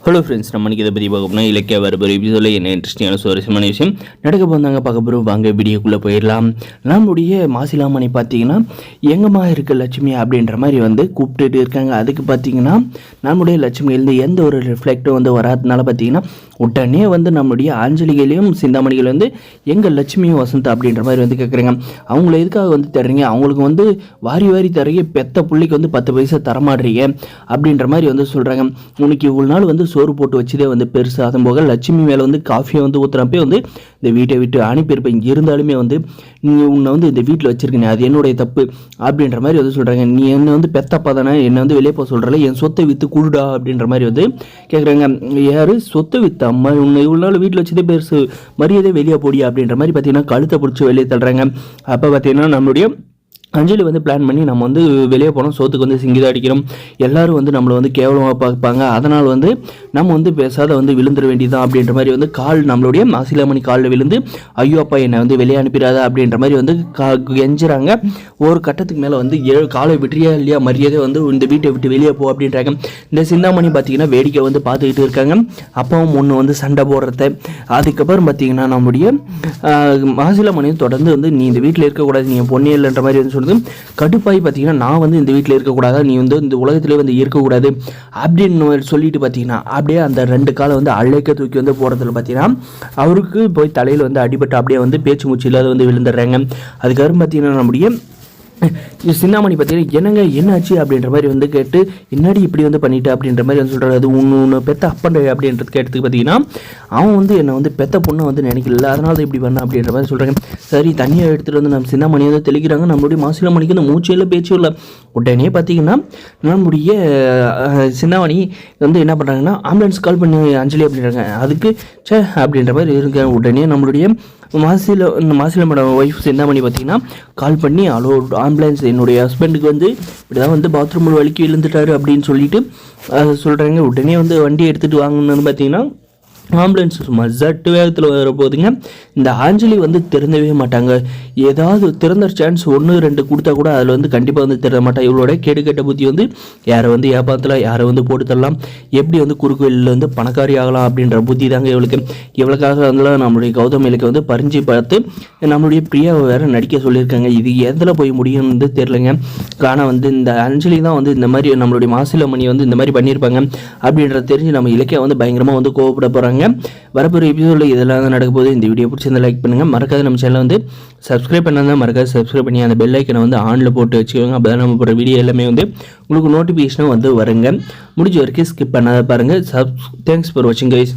Hello friends, நம்ம இன்றைக்கி இதை பற்றி பார்க்க போனால் இலக்கிய வரப்போகிற எபிசோடில் என்ன இன்ட்ரெஸ்டிங்கான சுவாரஸ்யமான விஷயம் நடக்க போந்தாங்க பார்க்க போகிறோம். வாங்க வீடியோக்குள்ளே போயிடலாம். நம்முடைய மாசிலாமணி பார்த்தீங்கன்னா எங்கம்மா இருக்க லட்சுமி அப்படின்ற மாதிரி கூப்பிட்டுட்டு இருக்காங்க. அதுக்கு பார்த்தீங்கன்னா நம்முடைய லட்சுமியிலேருந்து எந்த ஒரு ரிஃப்ளெக்டும் வராதனால பார்த்தீங்கன்னா உடனே நம்முடைய ஆஞ்சலிகளையும் சிந்தாமணிகள் எங்கள் லட்சுமியும் வசந்த் அப்படின்ற மாதிரி கேட்குறாங்க. அவங்கள எதுக்காக தர்றீங்க, அவங்களுக்கு வாரி வாரி தரீங்க, பெத்த புள்ளிக்கு 10 பைசா தரமாடுறீங்க அப்படின்ற மாதிரி சொல்கிறாங்க. உனக்கு இவ்வளோ நாள் சோறு போட்டு வச்சதே பெருசு. அதன் போக லட்சுமி மேலே காஃபியை ஊற்றுறப்பே இந்த வீட்டை விட்டு அனுப்பியிருப்பேன். இங்கே இருந்தாலுமே நீ உன்னை இந்த வீட்டில் வச்சிருக்கேன், அது என்னுடைய தப்பு அப்படின்ற மாதிரி சொல்கிறாங்க. நீ என்னை பெத்தப்பா தானே, என்னை வெளியே போக சொல்கிறல, என் சொத்தை விற்று குடுடா அப்படின்ற மாதிரி கேட்குறாங்க. யார் சொத்தை விற்று அம்மா, உன்னை இவ்வளோ நாள் வீட்டில் வச்சதே பெருசு, மரியாதை வெளியே போடியா அப்படின்ற மாதிரி பார்த்தீங்கன்னா கழுத்தை பிடிச்சி வெளியே தள்ளுறாங்க. அப்போ பார்த்தீங்கன்னா நம்மளுடைய அஞ்சலி பிளான் பண்ணி நம்ம வெளியே போனோம், சோத்துக்கு சிங்கிதா அடிக்கிறோம், எல்லோரும் நம்மளை கேவலமாக பார்ப்பாங்க, அதனால் நம்ம பேசாத விழுந்துட வேண்டியதான் அப்படின்ற மாதிரி கால் நம்மளுடைய மாசிலாமணி காலில் விழுந்து ஐயோ அப்பா என்னை வெளியே அனுப்பிடாத அப்படின்ற மாதிரி கெஞ்சுறாங்க. ஒரு கட்டத்துக்கு மேலே காலை விட்டுறியா இல்லையா, மரியாதை இந்த வீட்டை விட்டு வெளியே போ அப்படின்றாங்க. இந்த சிந்தாமணி பார்த்தீங்கன்னா வேடிக்கை பார்த்துக்கிட்டு இருக்காங்க. அப்பாவும் ஒன்று சண்டை போடுறத. அதுக்கப்புறம் பார்த்தீங்கன்னா நம்முடைய மாசிலாமணியும் தொடர்ந்து நீ இந்த வீட்டில் இருக்கக்கூடாது, நீ என் பொண்ணே இல்லைன்ற மாதிரி கடுப்பாய் பார்த்தீங்கன்னா நான் இந்த வீட்டில் இருக்கக்கூடாதா, நீ இந்த உலகத்திலே இருக்கக்கூடாது அப்படின்னு சொல்லிட்டு பார்த்தீங்கன்னா அப்படியே அந்த 2 காலை அழைக்க தூக்கி போகிறதுல பார்த்தீங்கன்னா அவருக்கு போய் தலையில் அடிபட்டு அப்படியே பேச்சு மூச்சு இல்லாத விழுந்துடுறாங்க. அதுக்கப்புறம் பார்த்தீங்கன்னா நம்முடைய சிந்தாமணி பார்த்தீங்கன்னா என்னங்க என்னாச்சு அப்படின்ற மாதிரி கேட்டு என்னடி இப்படி பண்ணிட்டு அப்படின்ற மாதிரி சொல்கிறாரு. அது உன்னை பெத்த அப்பண்டை அப்படின்றது கேட்டதுக்கு பார்த்தீங்கன்னா அவன் என்னை பெத்த பொண்ணை நினைக்கல, அதனால தான் இப்படி பண்ண அப்படின்ற மாதிரி சொல்கிறாங்க. சரி தண்ணியை எடுத்துகிட்டு நம்ம சிந்தாமணியை தெளிக்கிறாங்க. நம்மளுடைய மாசிலாமணிக்கு மூச்சு இல்லை பேச்சு இல்லை. உடனே பார்த்தீங்கன்னா நம்முடைய சிந்தாமணி என்ன பண்ணுறாங்கன்னா ஆம்புலன்ஸ் கால் பண்ணி அஞ்சலி அப்படின்றாங்க. அதுக்கு அப்படின்ற மாதிரி இருக்க. உடனே நம்மளுடைய மாசிலமோட ஒய்ஃப் சிந்தாமணி பார்த்தீங்கன்னா கால் பண்ணி அலோ ஆம்புலன்ஸ், என்னுடைய ஹஸ்பண்டுக்கு இப்படி தான் பாத்ரூமில் வலிக்கு விழுந்துட்டாரு அப்படின்னு சொல்லிட்டு சொல்கிறாங்க. உடனே வண்டி எடுத்துகிட்டு வாங்கணுன்னு பார்த்தீங்கன்னா ஆம்புலன்ஸ் சும்மா ஜட்டு வேகத்தில் வர போதுங்க. இந்த ஆஞ்சலி திறந்தவே மாட்டாங்க. ஏதாவது திறந்த சான்ஸ் 1-2 கொடுத்தா கூட அதில் கண்டிப்பாக திறந்த மாட்டாங்க. இவளோட கேடுகட்ட புத்தி யாரை ஏப்பாத்தில் யாரை போட்டு தரலாம், எப்படி குறுக்கு வெளியில் பணக்காரி ஆகலாம் அப்படின்ற புத்தி தாங்க இவளுக்கு. இவளுக்காக நம்மளுடைய கௌதம் இலக்கு பறிஞ்சு பார்த்து நம்மளுடைய பிரியாவை வேறு நடிக்க சொல்லியிருக்காங்க. இது எதில் போய் முடியும்னு தெரிலங்க. ஆனால் இந்த அஞ்சலி தான் இந்த மாதிரி நம்மளுடைய மாசிலாமணி இந்த மாதிரி பண்ணியிருப்பாங்க அப்படின்றத தெரிஞ்சு நம்ம இலக்கிய பயங்கரமாக கோவப்பட போகிறாங்க. வரப்போகிற எபிசோடில் இதெல்லாம் தான் நடக்க போகுது. இந்த வீடியோ பிடிச்சிருந்தா லைக் பண்ணுங்கள், மறக்காத நம்ம சேனலை சப்ஸ்கிரைப் பண்ணால் மறக்காத சப்ஸ்கிரைப் பண்ணி அந்த பெல் ஐக்கனை ஆனில் போட்டு வச்சுக்கோங்க. அப்போ தான் நம்ம போகிற வீடியோ எல்லாமே உங்களுக்கு நோட்டிஃபிகேஷனும் வருங்க. முடிஞ்ச வரைக்கும் ஸ்கிப் பண்ணாத பாருங்கள். தேங்க்ஸ் ஃபார் வாட்சிங் கைஸ்.